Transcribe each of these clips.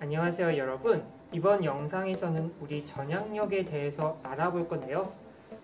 안녕하세요 여러분. 이번 영상에서는 우리 전향력에 대해서 알아볼 건데요.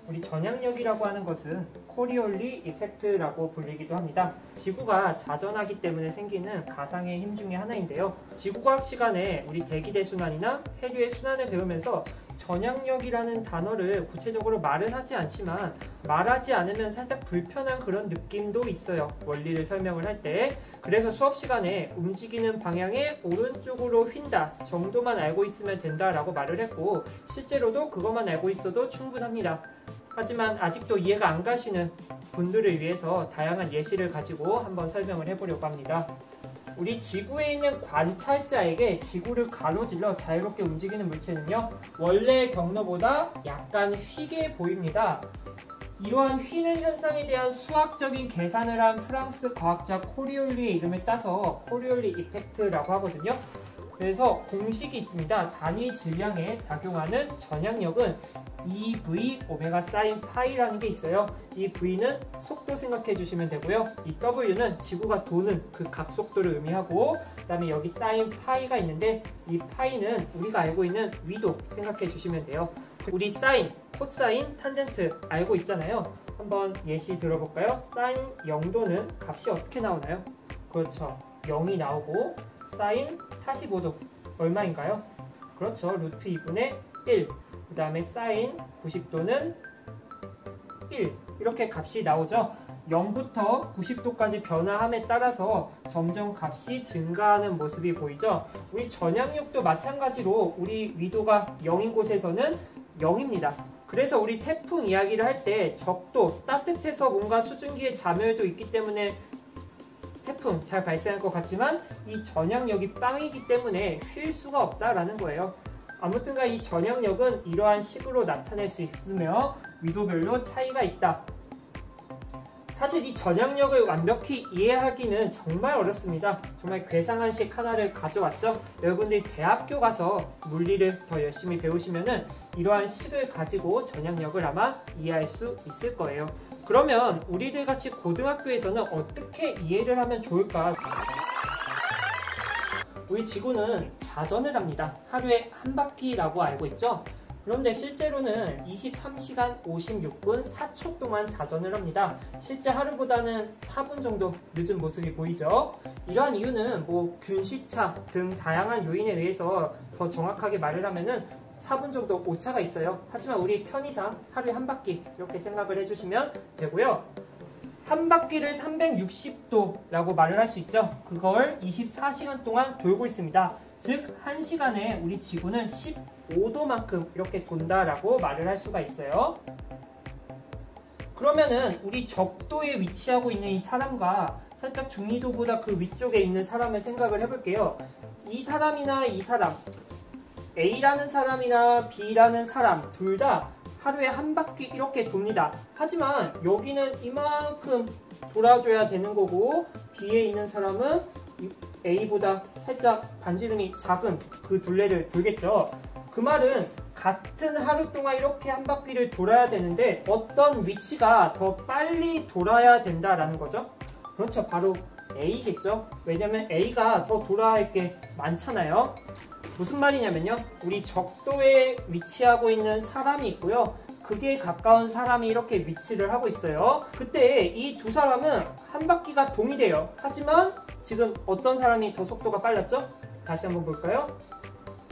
우리 전향력이라고 하는 것은 코리올리 이펙트라고 불리기도 합니다. 지구가 자전하기 때문에 생기는 가상의 힘 중에 하나인데요. 지구과학 시간에 우리 대기대순환이나 해류의 순환을 배우면서 전향력이라는 단어를 구체적으로 말은 하지 않지만 말하지 않으면 살짝 불편한 그런 느낌도 있어요. 원리를 설명을 할 때. 그래서 수업 시간에 움직이는 방향에 오른쪽으로 휜다 정도만 알고 있으면 된다라고 말을 했고, 실제로도 그것만 알고 있어도 충분합니다. 하지만 아직도 이해가 안 가시는 분들을 위해서 다양한 예시를 가지고 한번 설명을 해보려고 합니다. 우리 지구에 있는 관찰자에게 지구를 가로질러 자유롭게 움직이는 물체는요, 원래의 경로보다 약간 휘게 보입니다. 이러한 휘는 현상에 대한 수학적인 계산을 한 프랑스 과학자 코리올리의 이름을 따서 코리올리 이펙트라고 하거든요. 그래서 공식이 있습니다. 단위 질량에 작용하는 전향력은 EV 오메가 사인 파이라는 게 있어요. 이 V는 속도 생각해 주시면 되고요. 이 W는 지구가 도는 그 각속도를 의미하고, 그 다음에 여기 사인 파이가 있는데 이 파이는 우리가 알고 있는 위도 생각해 주시면 돼요. 우리 사인, 코사인, 탄젠트 알고 있잖아요. 한번 예시 들어볼까요? 사인 0도는 값이 어떻게 나오나요? 그렇죠. 0이 나오고, 사인 45도 얼마인가요? 그렇죠. 루트 2분의 1. 그 다음에 사인 90도는 1. 이렇게 값이 나오죠. 0부터 90도까지 변화함에 따라서 점점 값이 증가하는 모습이 보이죠. 우리 전향력도 마찬가지로 우리 위도가 0인 곳에서는 0입니다. 그래서 우리 태풍 이야기를 할 때 적도, 따뜻해서 뭔가 수증기의 자멸도 있기 때문에 태풍 잘 발생할 것 같지만 이 전향력이 빵이기 때문에 쉴 수가 없다라는 거예요. 아무튼가 이 전향력은 이러한 식으로 나타낼 수 있으며 위도별로 차이가 있다. 사실 이 전향력을 완벽히 이해하기는 정말 어렵습니다. 정말 괴상한 식 하나를 가져왔죠. 여러분들이 대학교 가서 물리를 더 열심히 배우시면은 이러한 식을 가지고 전향력을 아마 이해할 수 있을 거예요. 그러면 우리들 같이 고등학교에서는 어떻게 이해를 하면 좋을까? 우리 지구는 자전을 합니다. 하루에 한 바퀴라고 알고 있죠? 그런데 실제로는 23시간 56분 4초 동안 자전을 합니다. 실제 하루보다는 4분 정도 늦은 모습이 보이죠? 이러한 이유는 균시차 등 다양한 요인에 의해서 더 정확하게 말을 하면은 4분 정도 오차가 있어요. 하지만 우리 편의상 하루에 한 바퀴 이렇게 생각을 해주시면 되고요. 한 바퀴를 360도라고 말을 할 수 있죠. 그걸 24시간 동안 돌고 있습니다. 즉 1시간에 우리 지구는 15도만큼 이렇게 돈다라고 말을 할 수가 있어요. 그러면은 우리 적도에 위치하고 있는 이 사람과 살짝 중위도보다 그 위쪽에 있는 사람을 생각을 해볼게요. 이 사람이나 이 사람, A라는 사람이나 B라는 사람 둘 다 하루에 한 바퀴 이렇게 돕니다. 하지만 여기는 이만큼 돌아줘야 되는 거고, B에 있는 사람은 A보다 살짝 반지름이 작은 그 둘레를 돌겠죠. 그 말은 같은 하루 동안 이렇게 한 바퀴를 돌아야 되는데 어떤 위치가 더 빨리 돌아야 된다라는 거죠. 그렇죠. 바로 A겠죠. 왜냐면 A가 더 돌아야 할 게 많잖아요. 무슨 말이냐면요, 우리 적도에 위치하고 있는 사람이 있고요, 극에 가까운 사람이 이렇게 위치를 하고 있어요. 그때 이 두 사람은 한 바퀴가 동일해요. 하지만 지금 어떤 사람이 더 속도가 빨랐죠? 다시 한번 볼까요?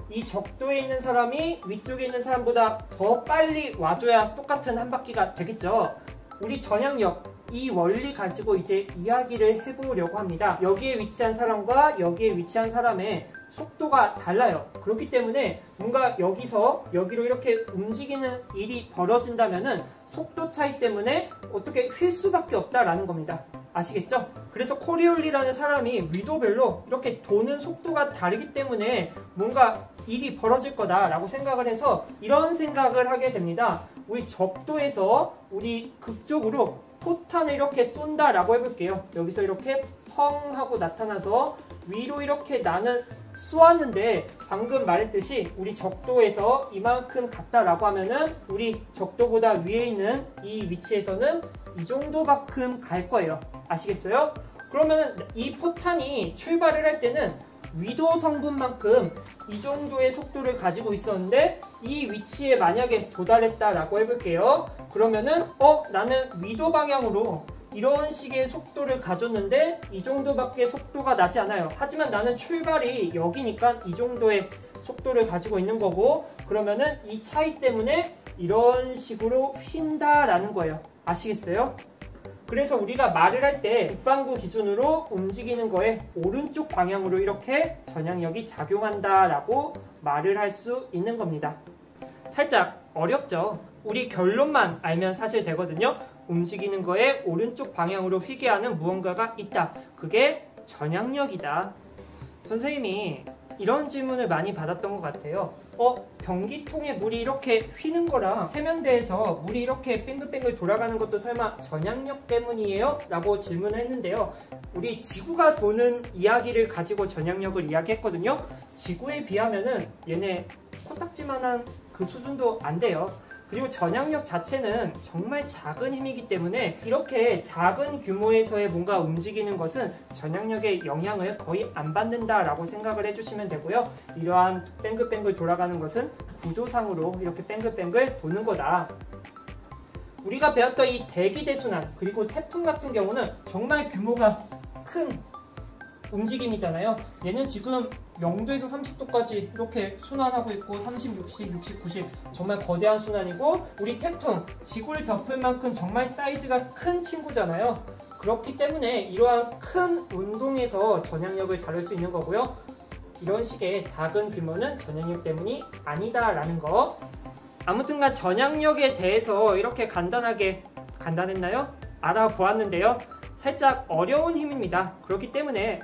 이 적도에 있는 사람이 위쪽에 있는 사람보다 더 빨리 와줘야 똑같은 한 바퀴가 되겠죠. 우리 전향력, 이 원리 가지고 이제 이야기를 해보려고 합니다. 여기에 위치한 사람과 여기에 위치한 사람의 속도가 달라요. 그렇기 때문에 뭔가 여기서 여기로 이렇게 움직이는 일이 벌어진다면은 속도 차이 때문에 어떻게 휠 수밖에 없다라는 겁니다. 아시겠죠? 그래서 코리올리라는 사람이 위도별로 이렇게 도는 속도가 다르기 때문에 뭔가 일이 벌어질 거다라고 생각을 해서 이런 생각을 하게 됩니다. 우리 적도에서 우리 극쪽으로 포탄을 이렇게 쏜다라고 해볼게요. 여기서 이렇게 펑 하고 나타나서 위로 이렇게 나는 쏘았는데, 방금 말했듯이 우리 적도에서 이만큼 갔다라고 하면은 우리 적도보다 위에 있는 이 위치에서는 이 정도만큼 갈 거예요. 아시겠어요? 그러면 이 포탄이 출발을 할 때는 위도 성분만큼 이 정도의 속도를 가지고 있었는데 이 위치에 만약에 도달했다라고 해볼게요. 그러면은 나는 위도 방향으로 이런 식의 속도를 가졌는데 이 정도밖에 속도가 나지 않아요. 하지만 나는 출발이 여기니까 이 정도의 속도를 가지고 있는 거고, 그러면은 이 차이 때문에 이런 식으로 휜다라는 거예요. 아시겠어요? 그래서 우리가 말을 할 때 북반구 기준으로 움직이는 거에 오른쪽 방향으로 이렇게 전향력이 작용한다라고 말을 할 수 있는 겁니다. 살짝 어렵죠? 우리 결론만 알면 사실 되거든요. 움직이는 거에 오른쪽 방향으로 휘게 하는 무언가가 있다. 그게 전향력이다. 선생님이 이런 질문을 많이 받았던 것 같아요. 변기통에 물이 이렇게 휘는 거랑 세면대에서 물이 이렇게 빙글빙글 돌아가는 것도 설마 전향력 때문이에요? 라고 질문을 했는데요. 우리 지구가 도는 이야기를 가지고 전향력을 이야기했거든요. 지구에 비하면은 얘네 코딱지만한 그 수준도 안 돼요. 그리고 전향력 자체는 정말 작은 힘이기 때문에 이렇게 작은 규모에서의 뭔가 움직이는 것은 전향력의 영향을 거의 안 받는다라고 생각을 해주시면 되고요. 이러한 뱅글뱅글 돌아가는 것은 구조상으로 이렇게 뱅글뱅글 도는 거다. 우리가 배웠던 이 대기대순환 그리고 태풍 같은 경우는 정말 규모가 큰 움직임이잖아요. 얘는 지금 0도에서 30도까지 이렇게 순환하고 있고 30, 60, 60, 90 정말 거대한 순환이고, 우리 태풍 지구를 덮을 만큼 정말 사이즈가 큰 친구잖아요. 그렇기 때문에 이러한 큰 운동에서 전향력을 다룰 수 있는 거고요. 이런 식의 작은 규모는 전향력 때문이 아니다라는 거. 아무튼간 전향력에 대해서 이렇게 간단했나요? 알아보았는데요. 살짝 어려운 힘입니다. 그렇기 때문에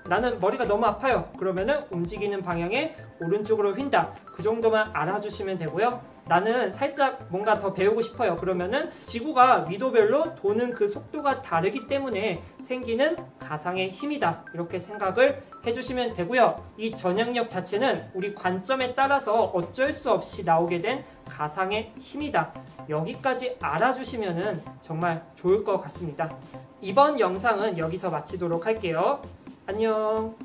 나는 머리가 너무 아파요. 그러면은 움직이는 방향에 오른쪽으로 휜다. 그 정도만 알아주시면 되고요. 나는 살짝 뭔가 더 배우고 싶어요. 그러면은 지구가 위도별로 도는 그 속도가 다르기 때문에 생기는 가상의 힘이다. 이렇게 생각을 해주시면 되고요. 이 전향력 자체는 우리 관점에 따라서 어쩔 수 없이 나오게 된 가상의 힘이다. 여기까지 알아주시면은 정말 좋을 것 같습니다. 이번 영상은 여기서 마치도록 할게요. 안녕.